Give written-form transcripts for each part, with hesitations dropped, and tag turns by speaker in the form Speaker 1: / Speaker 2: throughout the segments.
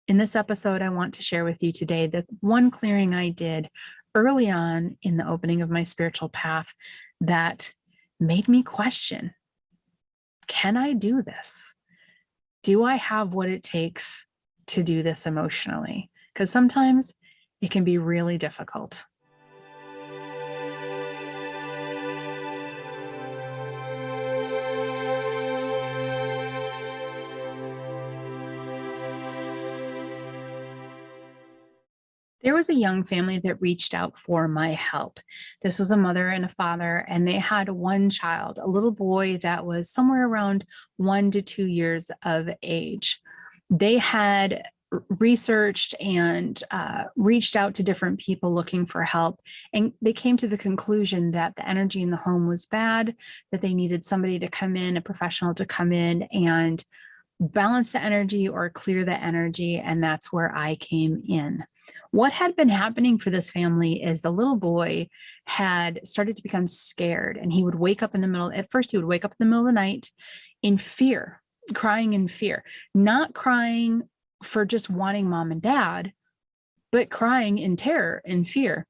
Speaker 1: In this episode, I want to share with you today that one clearing I did early on in the opening of my spiritual path that made me question, can I do this? Do I have what it takes to do this emotionally? Because sometimes it can be really difficult. There was a young family that reached out for my help. This was a mother and a father, and they had one child, a little boy that was somewhere around 1 to 2 years of age. They had researched and reached out to different people looking for help, and they came to the conclusion that the energy in the home was bad, that they needed somebody to come in, a professional to come in and balance the energy or clear the energy, and that's where I came in. What had been happening for this family is the little boy had started to become scared, and he would wake up in the middle. At first, he would wake up in the middle of the night in fear, crying in fear, not crying for just wanting mom and dad, but crying in terror and fear.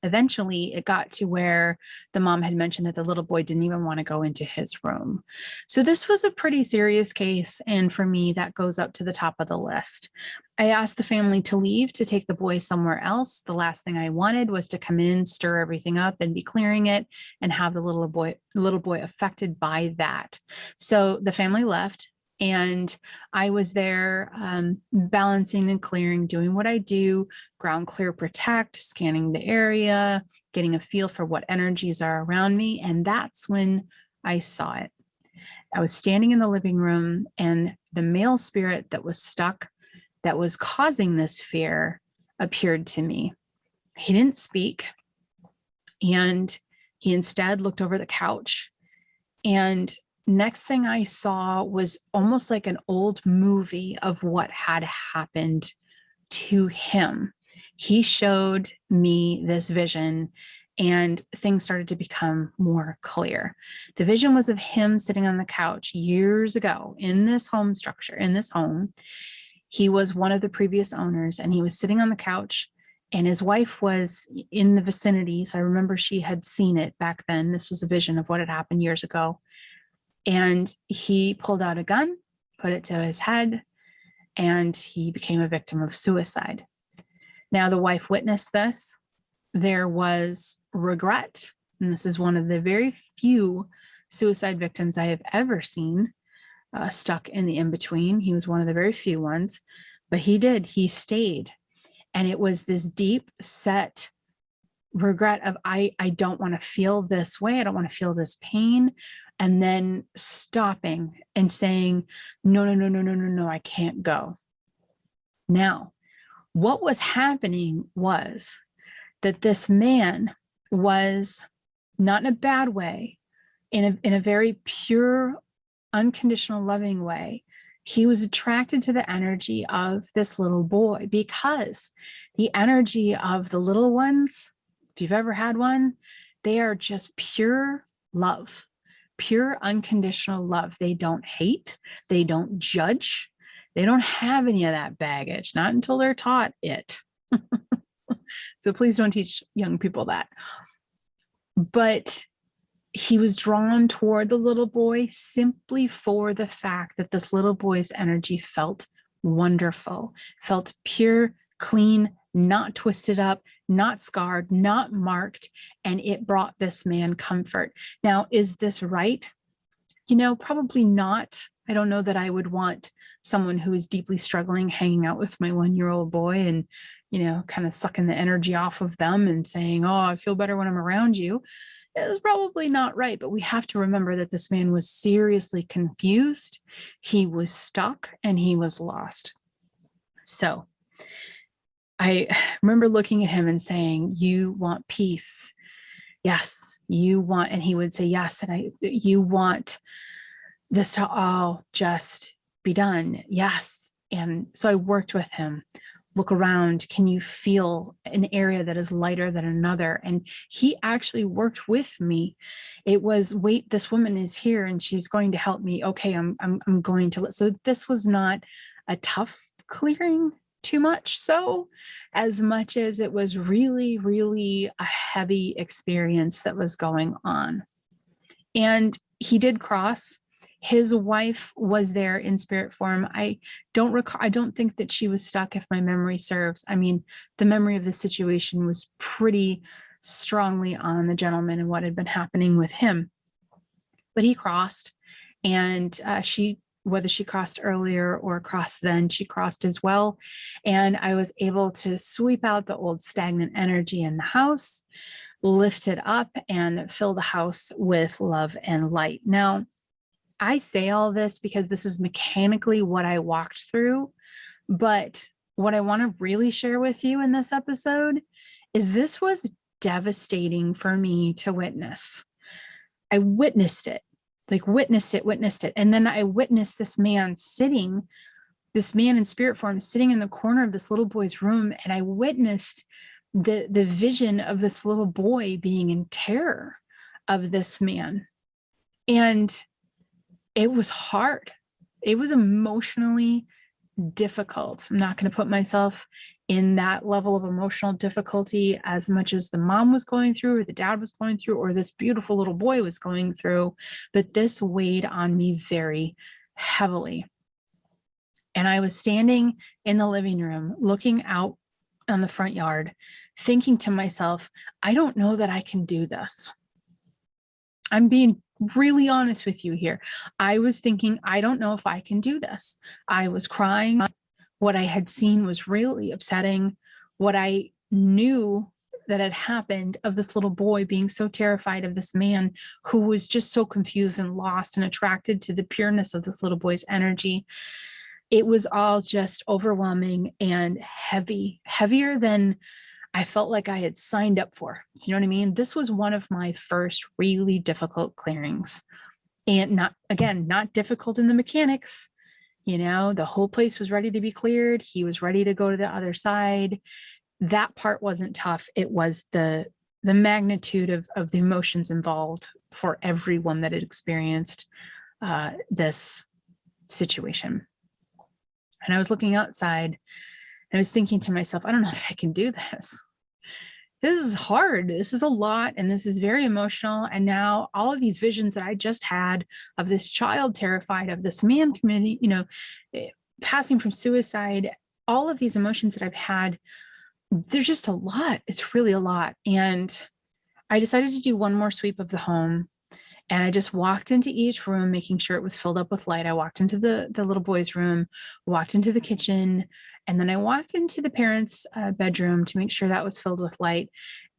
Speaker 1: Eventually, it got to where the mom had mentioned that the little boy didn't even want to go into his room. So this was a pretty serious case. And for me, that goes up to the top of the list. I asked the family to leave, to take the boy somewhere else. The last thing I wanted was to come in, stir everything up and be clearing it and have the little boy affected by that. So the family left. And I was there balancing and clearing, doing what I do, ground clear, protect, scanning the area, getting a feel for what energies are around me. And that's when I saw it. I was standing in the living room, and the male spirit that was stuck, that was causing this fear, appeared to me. He didn't speak, and he instead looked over the couch, and next thing I saw was almost like an old movie of what had happened to him. He showed me this vision, and things started to become more clear. The vision was of him sitting on the couch years ago in this home structure, in this home. He was one of the previous owners, and he was sitting on the couch, and his wife was in the vicinity. So I remember she had seen it back then. This was a vision of what had happened years ago. And he pulled out a gun, put it to his head, and he became a victim of suicide. Now, the wife witnessed this. There was regret, and this is one of the very few suicide victims I have ever seen stuck in the in-between. He was one of the very few ones, but he stayed. And it was this deep set regret of, I don't want to feel this way. I don't want to feel this pain. And then stopping and saying, no, I can't go. Now, what was happening was that this man was not in a bad way, in a very pure, unconditional, loving way. He was attracted to the energy of this little boy, because the energy of the little ones, if you've ever had one, they are just pure love. Pure unconditional love. They don't hate. They don't judge. They don't have any of that baggage, not until they're taught it. So please don't teach young people that. But he was drawn toward the little boy simply for the fact that this little boy's energy felt wonderful, felt pure, clean, not twisted up, not scarred, not marked, and it brought this man comfort. Now, is this right? Probably not. I don't know that I would want someone who is deeply struggling hanging out with my 1-year-old boy and, kind of sucking the energy off of them and saying, oh, I feel better when I'm around you. It's probably not right, but we have to remember that this man was seriously confused. He was stuck and he was lost. So I remember looking at him and saying, you want peace. Yes, you want, and he would say, yes. And you want this to all just be done. Yes. And so I worked with him. Look around. Can you feel an area that is lighter than another? And he actually worked with me. It was, wait, this woman is here and she's going to help me. Okay, I'm going to. So this was not a tough clearing too much so, as much as it was really, really a heavy experience that was going on. And he did cross. His wife was there in spirit form. I don't think that she was stuck, if my memory serves. I mean, the memory of the situation was pretty strongly on the gentleman and what had been happening with him. But he crossed, and whether she crossed earlier or crossed then, she crossed as well. And I was able to sweep out the old stagnant energy in the house, lift it up, and fill the house with love and light. Now, I say all this because this is mechanically what I walked through. But what I want to really share with you in this episode is this was devastating for me to witness. I witnessed it, witnessed it. And then I witnessed this man in spirit form sitting in the corner of this little boy's room. And I witnessed the vision of this little boy being in terror of this man. And it was hard. It was emotionally difficult. I'm not going to put myself in that level of emotional difficulty as much as the mom was going through, or the dad was going through, or this beautiful little boy was going through, but this weighed on me very heavily. And I was standing in the living room, looking out on the front yard, thinking to myself, I don't know that I can do this. I'm being really honest with you here. I was thinking, I don't know if I can do this. I was crying. What I had seen was really upsetting. What I knew that had happened of this little boy being so terrified of this man who was just so confused and lost and attracted to the pureness of this little boy's energy. It was all just overwhelming and heavy, heavier than I felt like I had signed up for. Do you know what I mean? This was one of my first really difficult clearings, and not difficult in the mechanics. The whole place was ready to be cleared. He was ready to go to the other side. That part wasn't tough. It was the magnitude of the emotions involved for everyone that had experienced this situation. And I was looking outside, and I was thinking to myself, I don't know that I can do this. This is hard. This is a lot. And this is very emotional. And now all of these visions that I just had of this child terrified, of this man committing, passing from suicide, all of these emotions that I've had, they're just a lot. It's really a lot. And I decided to do one more sweep of the home. And I just walked into each room, making sure it was filled up with light. I walked into the little boy's room, walked into the kitchen, and then I walked into the parents' bedroom to make sure that was filled with light.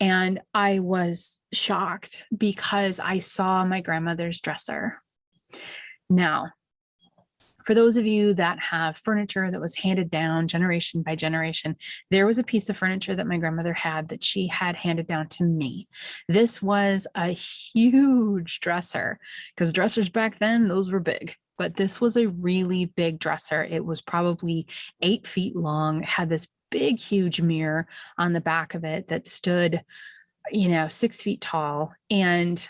Speaker 1: And I was shocked because I saw my grandmother's dresser. Now, for those of you that have furniture that was handed down generation by generation, there was a piece of furniture that my grandmother had that she had handed down to me. This was a huge dresser, because dressers back then, those were big. But this was a really big dresser. It was probably 8 feet long, had this big, huge mirror on the back of it that stood, 6 feet tall. And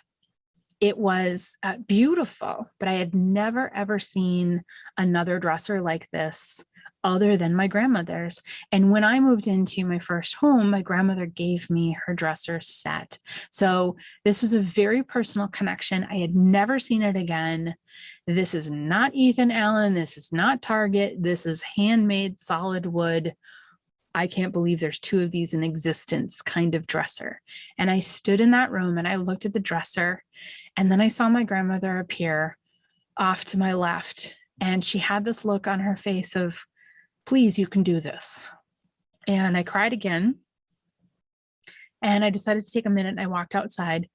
Speaker 1: it was beautiful, but I had never, ever seen another dresser like this other than my grandmother's. And when I moved into my first home, my grandmother gave me her dresser set. So this was a very personal connection. I had never seen it again. This is not Ethan Allen. This is not Target. This is handmade solid wood. I can't believe there's 2 of these in existence kind of dresser. And I stood in that room and I looked at the dresser, and then I saw my grandmother appear off to my left. And she had this look on her face of, please, you can do this. And I cried again. And I decided to take a minute, and I walked outside,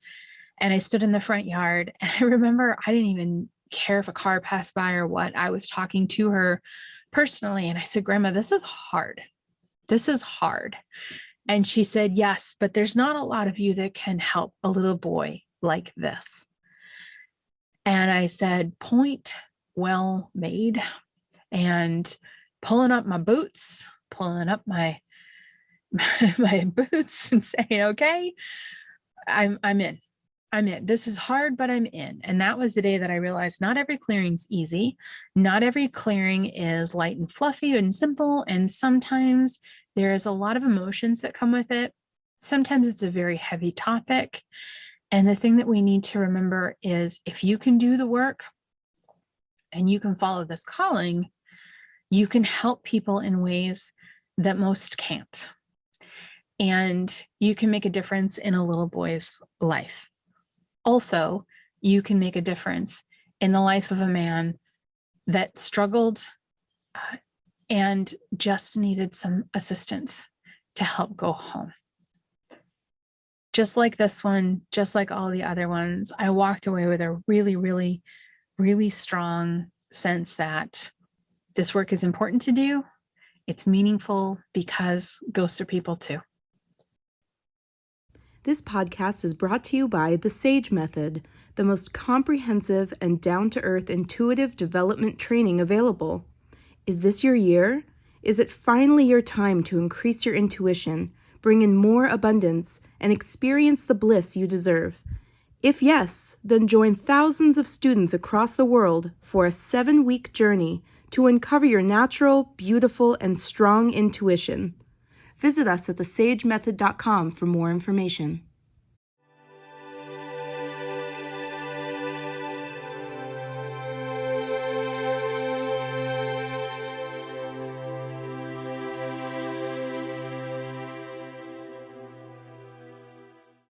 Speaker 1: and I stood in the front yard. And I remember I didn't even care if a car passed by or what. I was talking to her personally. And I said, Grandma, this is hard. This is hard. And she said, yes, but there's not a lot of you that can help a little boy like this. And I said, point well made. And pulling up my boots, pulling up my boots and saying, okay, I'm in. I'm in. This is hard, but I'm in. And that was the day that I realized not every clearing's easy. Not every clearing is light and fluffy and simple. And sometimes there's a lot of emotions that come with it. Sometimes it's a very heavy topic. And the thing that we need to remember is if you can do the work and you can follow this calling, you can help people in ways that most can't. And you can make a difference in a little boy's life. Also, you can make a difference in the life of a man that struggled and just needed some assistance to help go home. Just like this one, just like all the other ones, I walked away with a really, really, really strong sense that this work is important to do. It's meaningful because ghosts are people too.
Speaker 2: This podcast is brought to you by the SAGE Method, the most comprehensive and down-to-earth intuitive development training available. Is this your year? Is it finally your time to increase your intuition, bring in more abundance, and experience the bliss you deserve? If yes, then join thousands of students across the world for a 7-week journey to uncover your natural, beautiful, and strong intuition. Visit us at thesagemethod.com for more information.